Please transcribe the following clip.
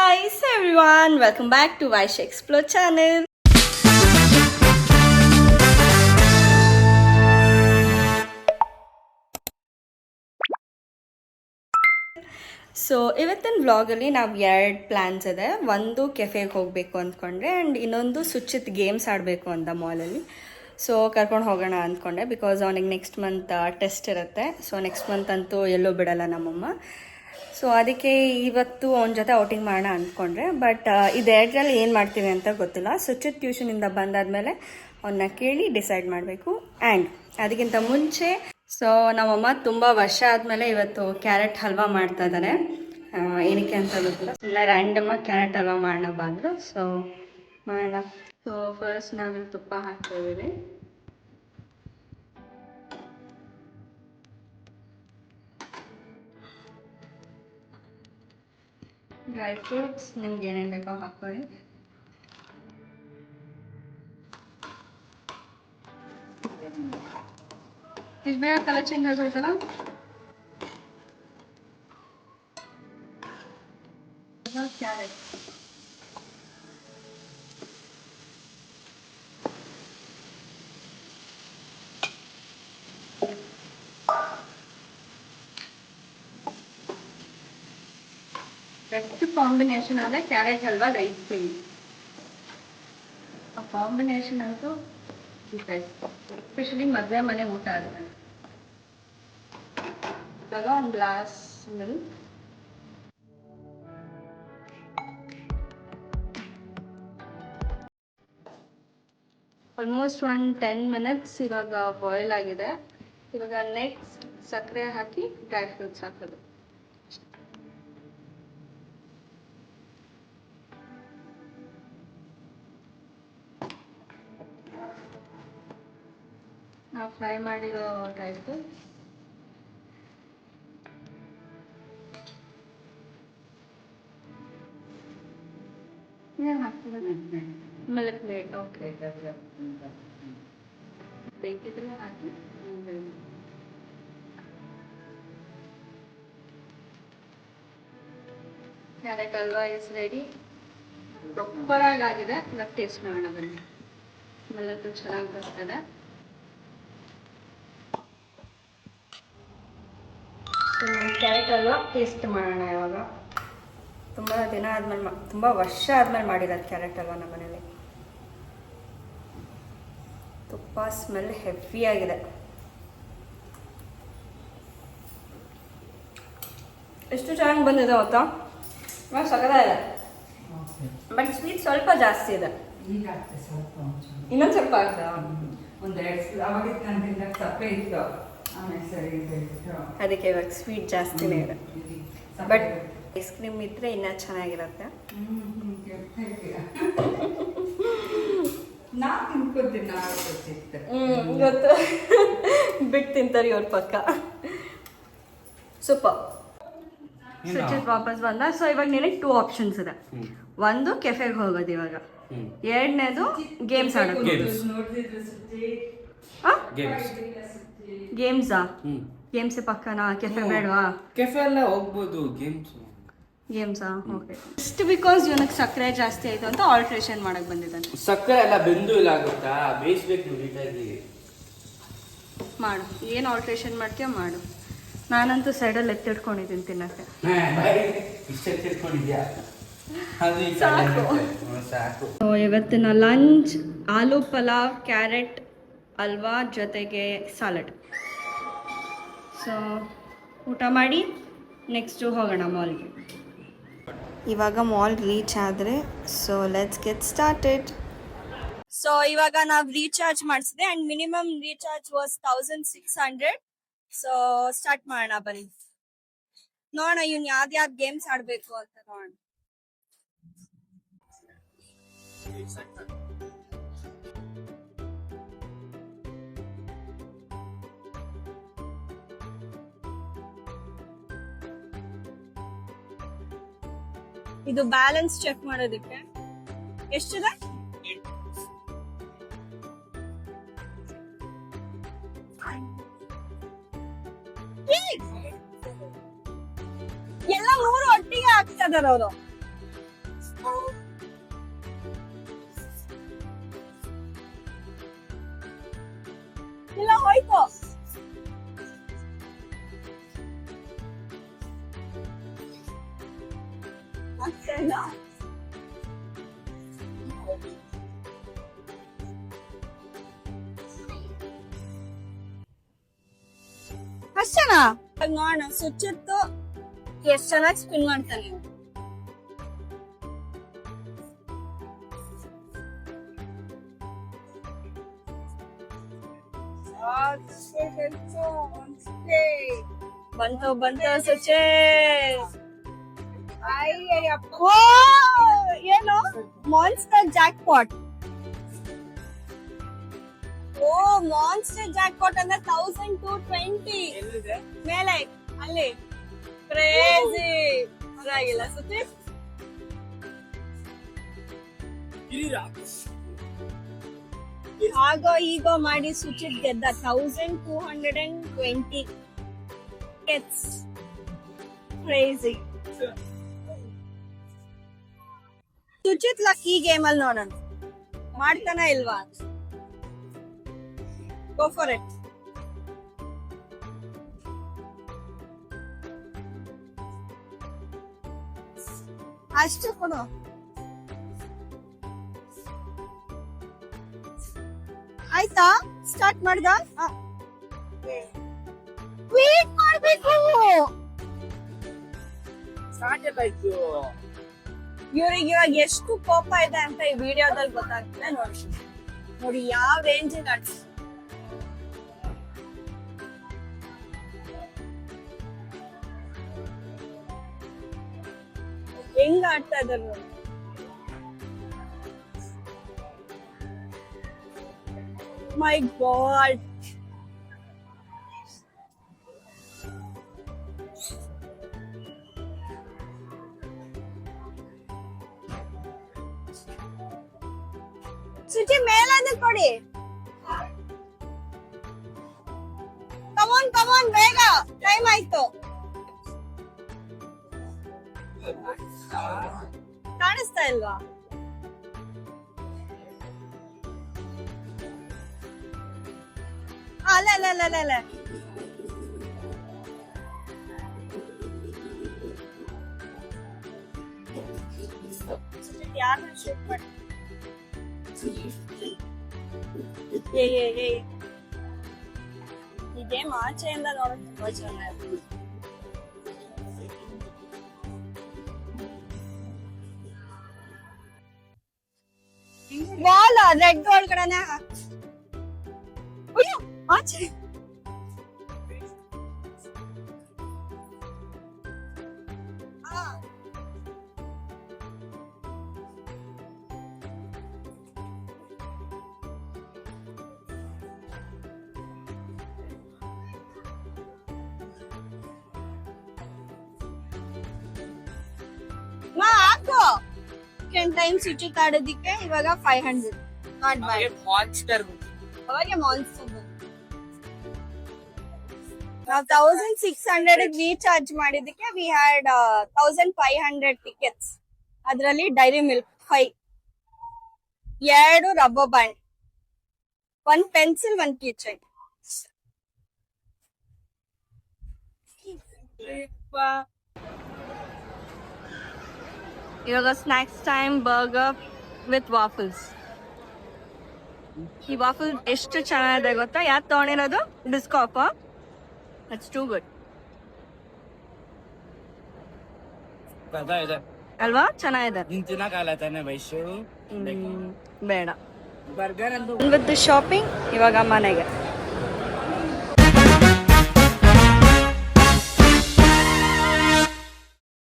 guys, everyone, welcome back to Vaishya Explore channel. So ಇವತ್ತಿನ ವ್ಲಾಗಲ್ಲಿ ನಾವು ಎರಡು ಪ್ಲ್ಯಾನ್ಸ್ ಇದೆ. ಒಂದು ಕೆಫೆಗೆ ಹೋಗಬೇಕು ಅಂದ್ಕೊಂಡೆ ಆ್ಯಂಡ್ ಇನ್ನೊಂದು ಸುಚಿತ್ ಗೇಮ್ಸ್ ಆಡಬೇಕು ಅಂತ ಮಾಲಲ್ಲಿ. ಸೊ ಕರ್ಕೊಂಡು ಹೋಗೋಣ ಅಂದ್ಕೊಂಡೆ ಬಿಕಾಸ್ ಅವನಿಗೆ ನೆಕ್ಸ್ಟ್ ಮಂತ್ ಟೆಸ್ಟ್ ಇರುತ್ತೆ. ಸೊ ನೆಕ್ಸ್ಟ್ ಮಂತ್ ಅಂತೂ ಎಲ್ಲೂ ಬಿಡಲ್ಲ ನಮ್ಮಮ್ಮ. ಸೊ ಅದಕ್ಕೆ ಇವತ್ತು ಅವನ ಜೊತೆ ಔಟಿಂಗ್ ಮಾಡೋಣ ಅಂದ್ಕೊಂಡ್ರೆ, ಬಟ್ ಇದೆರಡರಲ್ಲಿ ಏನು ಮಾಡ್ತೀವಿ ಅಂತ ಗೊತ್ತಿಲ್ಲ. ಸುಚಿತ್ ಟ್ಯೂಷನಿಂದ ಬಂದಾದಮೇಲೆ ಅವನ್ನ ಕೇಳಿ ಡಿಸೈಡ್ ಮಾಡಬೇಕು. ಆ್ಯಂಡ್ ಅದಕ್ಕಿಂತ ಮುಂಚೆ ಸೊ ನಮ್ಮಮ್ಮ ತುಂಬ ವರ್ಷ ಆದಮೇಲೆ ಇವತ್ತು ಕ್ಯಾರೆಟ್ ಹಲ್ವಾ ಮಾಡ್ತಾ ಇದ್ದಾರೆ. ಏನಕ್ಕೆ ಅಂತ ಗೊತ್ತಿಲ್ಲ, ಇಲ್ಲ ರ್ಯಾಂಡಮಾಗಿ ಕ್ಯಾರೆಟ್ ಹಲ್ವಾ ಮಾಡೋಣ ಬಂದರು. ಸೊ ಮಾಡೋಣ. ಸೊ ಫಸ್ಟ್ ನಾವಿಲ್ಲಿ ತುಪ್ಪ ಹಾಕ್ತಿದ್ದೀವಿ. ಡ್ರೈ ಫ್ರೂಟ್ಸ್ ನಿಮ್ಗೆ ಏನೇನು ಬೇಕೋ ಹಾಕ್ಕೊಳ್ಳಿ. ಇಷ್ಟು ಬೇಗ ಕಲರ್ ಚೇಂಜ್ ಆಗೋಯ್ತಲ್ಲ. ಕ್ಯಾರೆಟ್ ಬೆಸ್ಟ್ ಕಾಂಬಿನೇಷನ್ ಅಂದರೆ ಕ್ಯಾರೆಟ್ ಹಲ್ವಾ ರೈಸ್ ಪೇನ್. ಆ ಕಾಂಬಿನೇಷನ್ ಅಂತೂ ಎಸ್ಪೆಷಲಿ ಮದುವೆ ಮನೆ ಊಟ ಆದ್ಮೇಲೆ. ಇವಾಗ ಒಂದು ಗ್ಲಾಸ್ ಮಿಲ್ಕ್, ಆಲ್ಮೋಸ್ಟ್ ಒಂದು 10 minutes ಇವಾಗ ಬಾಯ್ಲ್ ಆಗಿದೆ. ಇವಾಗ ನೆಕ್ಸ್ಟ್ ಸಕ್ಕರೆ ಹಾಕಿ ಡ್ರೈ ಫ್ರೂಟ್ಸ್ ಹಾಕೋದು. ನಾವು ಫ್ರೈ ಮಾಡಿರೋ ಡ್ರೈ ಫ್ರೂಟ್ಸ್ ಏನು ಹಾಕ್ತಿರೋದು? Milk made. ಓಕೆ, ಬೇಕಿದ್ರೆ ಹಾಕಿ. Carrot halwa is ready. ಪ್ರಾಪರಾಗಿ ಆಗಿದೆ. ಇವಾಗ ಟೇಸ್ಟ್ ಮಾಡೋಣ ಬನ್ನಿ. ಸ್ಮೆಲ್ಲಂತೂ ಚೆನ್ನಾಗಿ ಬರ್ತದೆ. ಕ್ಯಾರೆಟ್ ಹಲ್ವಾ ಟೇಸ್ಟ್ ಮಾಡೋಣ ಇವಾಗ. ತುಂಬ ದಿನ ಆದಮೇಲೆ, ತುಂಬ ವರ್ಷ ಆದಮೇಲೆ ಮಾಡಿರೋದು ಕ್ಯಾರೆಟ್ ಹಲ್ವಾ ನಮ್ಮ ಮನೇಲಿ. ತುಪ್ಪ ಸ್ಮೆಲ್ ಹೆವಿ ಆಗಿದೆ. ಎಷ್ಟು ಚೆನ್ನಾಗಿ ಬಂದಿದೆ ಗೊತ್ತಾ? ಸಕ್ಕತ್ತಾಗಿದೆ. ಬಟ್ ಸ್ವೀಟ್ ಸ್ವಲ್ಪ ಜಾಸ್ತಿ ಇದೆ. ಇನ್ನೊಂದು ಸ್ವಲ್ಪ ಆಗ್ತದೆ. ಅದಕ್ಕೆ ಇವಾಗ ಸ್ವೀಟ್ ಜಾಸ್ತಿನೇ ಇದೆ. ಬಟ್ ಐಸ್ ಕ್ರೀಮ್ ಇದ್ರೆ ಇನ್ನೂ ಚೆನ್ನಾಗಿರುತ್ತೆ. ಗೊತ್ತು, ಬಿಟ್ಟು ತಿಂತಾರೆ ಇವ್ರ ಪಕ್ಕ. ಸೂಪರ್. ಸುಚಿತ್ ವಾಪಸ್ ಬಂದ. ಸೊ ಇವಾಗ ನಿನಗೆ 2 ಆಪ್ಷನ್ಸ್ ಇದೆ. ಒಂದು ಕೆಫೆಗೆ ಹೋಗೋದು ಇವಾಗ, ಎರಡನೇದು ಗೇಮ್ಸ್ ಆಡೋದು. ಗೇಮ್ಸಾ? ಗೇಮ್ಸ್ ಪಕ್ಕನಾ? ಕೆಫೆ ಬೇಡವಾ? ಕೆಫೆ ಎಲ್ಲ ಹೋಗ್ಬೋದು. ಗೇಮ್ಸಾ? ಓಕೆ. ಜಸ್ಟ್ ಬಿಕಾಸ್ ಇವನಿಗೆ ಸಕ್ಕರೆ ಜಾಸ್ತಿ ಆಯ್ತು ಅಂತ ಆಲ್ಟ್ರೇಷನ್ ಮಾಡಕ್ ಬಂದಿದ್ದಾನೆ. ಸಕ್ಕರೆ ಎಲ್ಲ ಬೆಂದು ಇಲ್ಲ ಆಗುತ್ತಾ? ಬೇಯಿಸ್ಬೇಕು ನೀಟಾಗಿ. ಮಾಡು, ಏನು ಆಲ್ಟ್ರೇಷನ್ ಮಾಡ್ತೀಯ ಮಾಡು. ನಾನಂತೂ ಸೈಡಲ್ಲಿ ಎತ್ತಿಡ್ಕೊಂಡಿದ್ದೀನಿ ತಿನ್ನಕ್ಕೆ. ಸಾಕು. ಇವತ್ತಿನ ಲಂಚ್ ಆಲೂ ಪಲಾವ್, ಕ್ಯಾರೆಟ್ ಹಲ್ವಾ ಜೊತೆಗೆ ಸಾಲಡ್. ಸೊ ಊಟ ಮಾಡಿ ನೆಕ್ಸ್ಟು ಹೋಗೋಣ ಮಾಲ್ಗೆ. ಇವಾಗ ಮಾಲ್ ರೀಚ್ ಆದರೆ, so let's get started. So ಇವಾಗ ನಾವು ರೀಚಾರ್ಜ್ ಮಾಡಿಸಿದೆ and minimum recharge was 1600. So start ಮಾಡೋಣ ಬನ್ನಿ. ನೋಡೋಣ ಇವ್ನು ಯಾವ್ದು ಗೇಮ್ಸ್ ಆಡಬೇಕು ಅಂತ ನೋಡೋಣ. ಇದು ಬ್ಯಾಲೆನ್ಸ್ ಚೆಕ್ ಮಾಡೋದಕ್ಕೆ ಎಷ್ಟಿದೆ? ಎಲ್ಲ 3 ಒಟ್ಟಿಗೆ ಹಾಕ್ತಾ ಇದಾರೆ ಅವರು. ಇಲ್ಲ ಹೋಯ್ತು. ಅಷ್ಟೇನಾ? ಅಷ್ಟೇನಾ? ನೋಡ ಸುಚ್ಚಿತ್ತು ಎಷ್ಟ್ ಚೆನ್ನಾಗಿ ಸ್ಪಿನ್ ಮಾಡ್ತಾನೆ. ಬಂತು ಬಂತು ಸುಚೆ. ಅಯ್ಯಪ್ಪ ಏನು ಮಾನ್ಸ್ಟರ್ ಜಾಕ್ ಪಾಟ್. ಓ ಮಾನ್ಸ್ಟರ್ ಜಾಕ್ ಪಾಟ್ ಅಂದ್ರೆ 1220 ಮೇಲೆ ಅಲ್ಲಿ ಕ್ರೇಜಿ. ಪರವಾಗಿಲ್ಲ ಸುಚಿ. ಆಗೋ ಈಗೋ ಮಾಡಿ ಸುಚಿತ್ ಗೆದ್ದ 1220. It's crazy. ಸುಚಿತ್ ಲಕ್ ಈ ಗೇಮ್ ಅಲ್ಲಿ ನೋಡೋಣ ಮಾಡ್ತಾನ ಇಲ್ವಾ. Go for it. ಅಷ್ಟು ಕೊಡು. ಆಯ್ತಾ ಸ್ಟಾರ್ಟ್ ಮಾಡ್ದ. ವೇಟ್ ಮಾಡ್ಬೇಕು. ಇವ್ರಿಗೆ ಇವಾಗ ಎಷ್ಟು ಕೋಪ ಇದೆ ಅಂತ ಈ ವಿಡಿಯೋದಲ್ಲಿ ಗೊತ್ತಾಗ್ತದೆ. ನೋಡಿ ನೋಡಿ ಯಾವ ರೇಂಜ್ ಹೆಂಗ್ ಆಡ್ತಾ ಇದಾರೆ ನೋಡಿ. ಮೈ ಗಾಡ್. ಸುಚಿ ಮೇಲಾದ ಕೊಡಿ. ಕಮಾನ್ ಕಮಾನ್ ಬೇಗ ಟೈಮ್ ಆಯ್ತು. ಕಾಣಿಸ್ತಾ ಇಲ್ವಾ? ಅಲ್ಲ ಅಲ್ಲ ಅಲ್ಲ ಅಲ್ಲ. ಯಾರನ್ನ ಶೂಟ್ ಮಾಡಿ ಈ ಗೇಮ್ ಆಚೆಯಿಂದ ನೋಡೋದು ತುಂಬಾ ಚೆನ್ನಾಗಿ. ಬಾಲ್ ರೆಡ್ ಒಳಗಡೆ ಆಚೆ. ಹಾಕು. 10 ಟೈಮ್ಸ್ ಸುಚಿತ್ ಆಡೋದಿಕ್ಕೆ ಇವಾಗ 500. Not bad. ಮಾನ್ಸ್ಟರ್ ಅವಾಗ ಮಾನ್ಸ್ಟರ್ ನಾವು 1600 ರೀಚಾರ್ಜ್ ಮಾಡಿದಕ್ಕೆ ವಿ ಹ್ಯಾಡ್ 1500 ಟಿಕೆಟ್ಸ್. ಅದರಲ್ಲಿ Dairy Milk 5, 2 rubber band, 1 pencil, 1 keychain. ಇವಾಗ snacks time. Burger with waffles. ಈ ವಾಫಲ್ ಎಷ್ಟು ಚೆನ್ನಾಗಿದೆ ಗೊತ್ತಾ? ಯಾವ್ದು ತಗೊಂಡಿರೋದು? ಬಿಸ್ಕಾಪ್. ದಟ್ಸ್ ಟೂ ಗುಡ್ ಅಲ್ವಾ? ಚೆನ್ನಾಗಿದೆ. ಬೇಡ. ಬರ್ಗರ್ ಅಂತ ವಿತ್ ಶಾಪಿಂಗ್ ಇವಾಗ ಮನೆಗೆ.